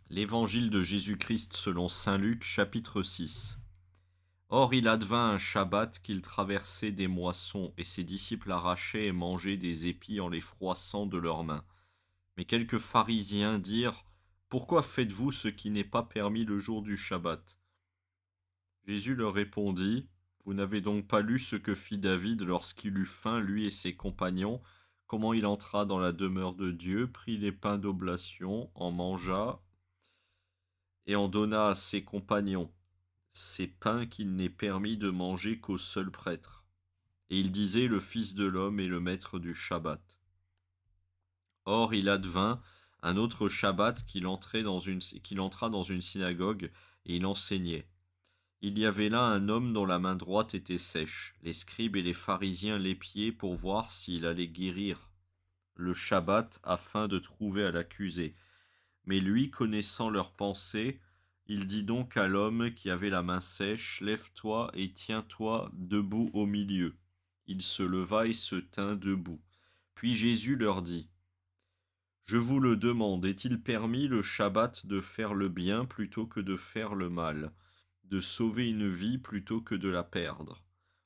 L'Évangile de Jésus-Christ selon saint Luc, chapitre 6. Or il advint un Shabbat qu'il traversait des moissons, et ses disciples arrachaient et mangeaient des épis en les froissant de leurs mains. Mais quelques pharisiens dirent: Pourquoi faites-vous ce qui n'est pas permis le jour du Shabbat? Jésus leur répondit: Vous n'avez donc pas lu ce que fit David lorsqu'il eut faim, lui et ses compagnons, comment il entra dans la demeure de Dieu, prit les pains d'oblation, en mangea et en donna à ses compagnons, ces pains qu'il n'est permis de manger qu'aux seuls prêtres. Et il disait: Le Fils de l'homme est le maître du Shabbat. Or il advint un autre Shabbat qu'il entra dans une synagogue, et il enseignait. Il y avait là un homme dont la main droite était sèche. Les scribes et les pharisiens l'épiaient pour voir s'il allait guérir le Shabbat afin de trouver à l'accuser. Mais lui, connaissant leurs pensées, il dit donc à l'homme qui avait la main sèche: Lève-toi et tiens-toi debout au milieu. Il se leva et se tint debout. Puis Jésus leur dit: Je vous le demande, est-il permis le Shabbat de faire le bien plutôt que de faire le mal, de sauver une vie plutôt que de la perdre?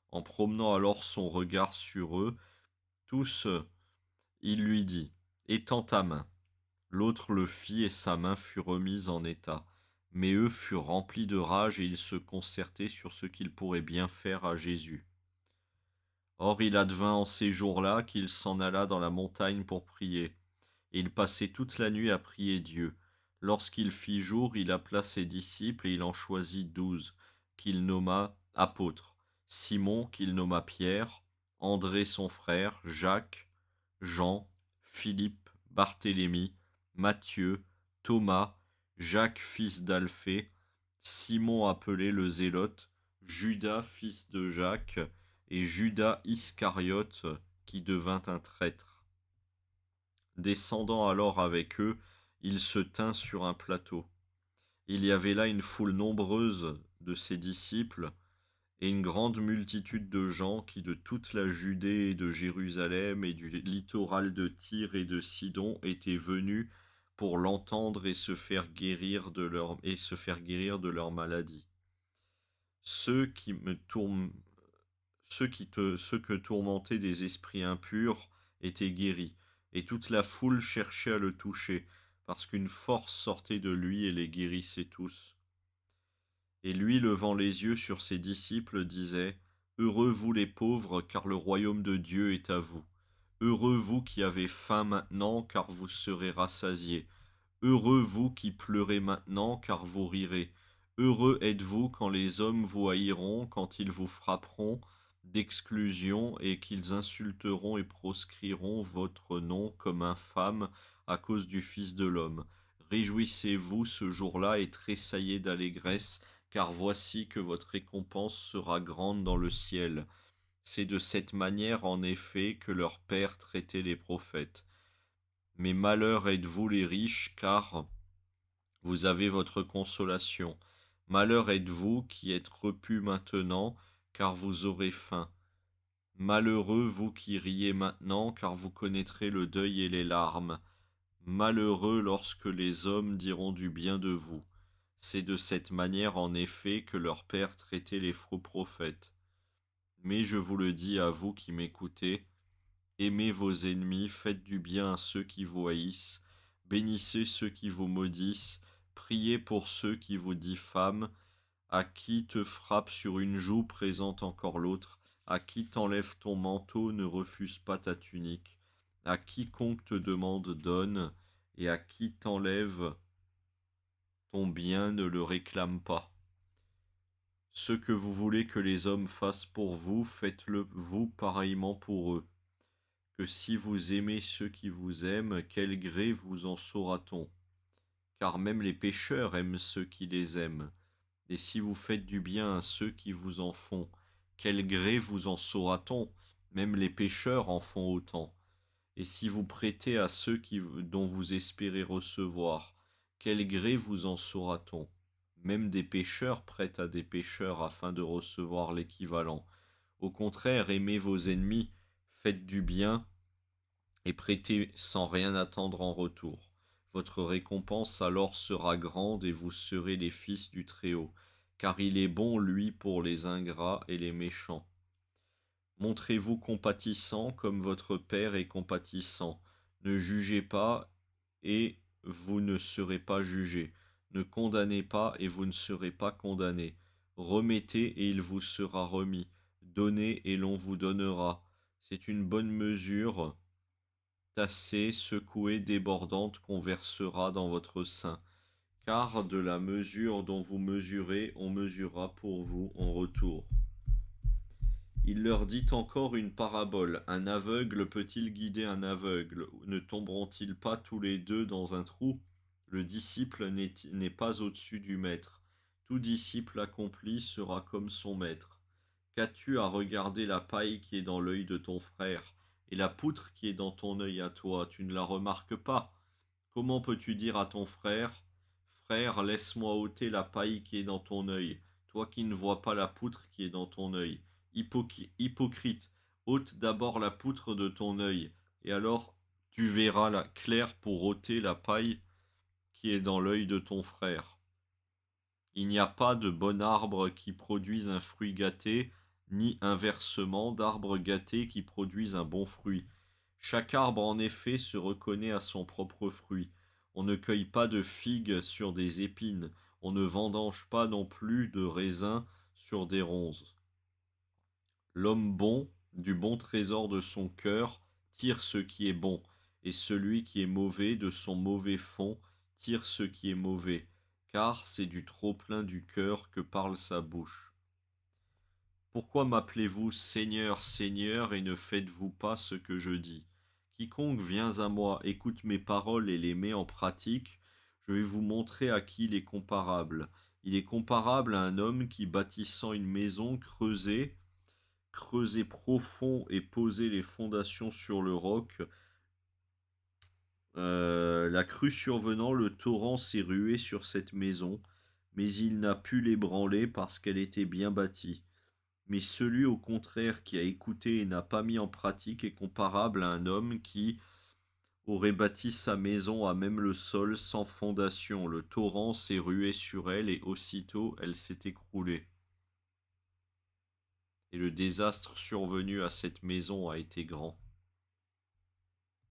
En promenant alors son regard sur eux, tous, il lui dit: Étends ta main. L'autre le fit, et sa main fut remise en état. Mais eux furent remplis de rage, et ils se concertaient sur ce qu'ils pourraient bien faire à Jésus. Or il advint en ces jours-là qu'il s'en alla dans la montagne pour prier, et il passait toute la nuit à prier Dieu. Lorsqu'il fit jour, il appela ses disciples, et il en choisit 12, qu'il nomma apôtres: Simon, qu'il nomma Pierre, André son frère, Jacques, Jean, Philippe, Barthélemy, Matthieu, Thomas, Jacques fils d'Alphée, Simon appelé le Zélote, Judas fils de Jacques, et Judas Iscariote, qui devint un traître. Descendant alors avec eux, il se tint sur un plateau. Il y avait là une foule nombreuse de ses disciples, et une grande multitude de gens qui de toute la Judée et de Jérusalem et du littoral de Tyr et de Sidon étaient venus pour l'entendre et se faire guérir de leur maladie. Ceux qui me tourm- ceux que tourmentaient des esprits impurs étaient guéris, et toute la foule cherchait à le toucher, parce qu'une force sortait de lui et les guérissait tous. Et lui, levant les yeux sur ses disciples, disait: Heureux vous les pauvres, car le royaume de Dieu est à vous. Heureux vous qui avez faim maintenant, car vous serez rassasiés. Heureux vous qui pleurez maintenant, car vous rirez. Heureux êtes-vous quand les hommes vous haïront, quand ils vous frapperont d'exclusion et qu'ils insulteront et proscriront votre nom comme infâme à cause du Fils de l'homme. Réjouissez-vous ce jour-là et tressaillez d'allégresse, car voici que votre récompense sera grande dans le ciel. C'est de cette manière, en effet, que leur Père traitait les prophètes. Mais malheur êtes-vous les riches, car vous avez votre consolation. Malheur êtes-vous qui êtes repus maintenant, car vous aurez faim. Malheureux vous qui riez maintenant, car vous connaîtrez le deuil et les larmes. Malheureux lorsque les hommes diront du bien de vous. C'est de cette manière, en effet, que leur Père traitait les faux prophètes. Mais je vous le dis à vous qui m'écoutez: aimez vos ennemis, faites du bien à ceux qui vous haïssent, bénissez ceux qui vous maudissent, priez pour ceux qui vous diffament. À qui te frappe sur une joue, présente encore l'autre. À qui t'enlève ton manteau, ne refuse pas ta tunique. À quiconque te demande, donne, et à qui t'enlève ton bien, ne le réclame pas. Ce que vous voulez que les hommes fassent pour vous, faites-le vous pareillement pour eux. Que si vous aimez ceux qui vous aiment, quel gré vous en saura-t-on? Car même les pécheurs aiment ceux qui les aiment. Et si vous faites du bien à ceux qui vous en font, quel gré vous en saura-t-on? Même les pécheurs en font autant. Et si vous prêtez à ceux dont vous espérez recevoir, quel gré vous en saura-t-on? Même des pécheurs prêtent à des pécheurs afin de recevoir l'équivalent. Au contraire, aimez vos ennemis, faites du bien et prêtez sans rien attendre en retour. Votre récompense alors sera grande et vous serez les fils du Très-Haut, car il est bon, lui, pour les ingrats et les méchants. Montrez-vous compatissant comme votre Père est compatissant. Ne jugez pas et vous ne serez pas jugés. Ne condamnez pas et vous ne serez pas condamnés. Remettez et il vous sera remis. Donnez et l'on vous donnera. C'est une bonne mesure, tassée, secouée, débordante qu'on versera dans votre sein. Car de la mesure dont vous mesurez, on mesurera pour vous en retour. Il leur dit encore une parabole. Un aveugle peut-il guider un aveugle? Ne tomberont-ils pas tous les deux dans un trou? Le disciple n'est pas au-dessus du maître. Tout disciple accompli sera comme son maître. Qu'as-tu à regarder la paille qui est dans l'œil de ton frère, et la poutre qui est dans ton œil à toi? Tu ne la remarques pas? Comment peux-tu dire à ton frère, frère, laisse-moi ôter la paille qui est dans ton œil, toi qui ne vois pas la poutre qui est dans ton œil? Hypocrite, ôte d'abord la poutre de ton œil, et alors tu verras la claire pour ôter la paille qui est dans l'œil de ton frère. Il n'y a pas de bon arbre qui produise un fruit gâté, ni inversement d'arbre gâté qui produise un bon fruit. Chaque arbre en effet se reconnaît à son propre fruit. On ne cueille pas de figues sur des épines, on ne vendange pas non plus de raisins sur des ronces. L'homme bon, du bon trésor de son cœur, tire ce qui est bon, et celui qui est mauvais, de son mauvais fond, tire ce qui est mauvais, car c'est du trop-plein du cœur que parle sa bouche. Pourquoi m'appelez-vous Seigneur, Seigneur, et ne faites-vous pas ce que je dis? Quiconque vient à moi, écoute mes paroles et les met en pratique, je vais vous montrer à qui il est comparable. Il est comparable à un homme qui, bâtissant une maison, creusait profond et posait les fondations sur le roc. La crue survenant, le torrent s'est rué sur cette maison, mais il n'a pu l'ébranler parce qu'elle était bien bâtie. Mais celui au contraire qui a écouté et n'a pas mis en pratique est comparable à un homme qui aurait bâti sa maison à même le sol sans fondation. Le torrent s'est rué sur elle et aussitôt elle s'est écroulée. Et le désastre survenu à cette maison a été grand.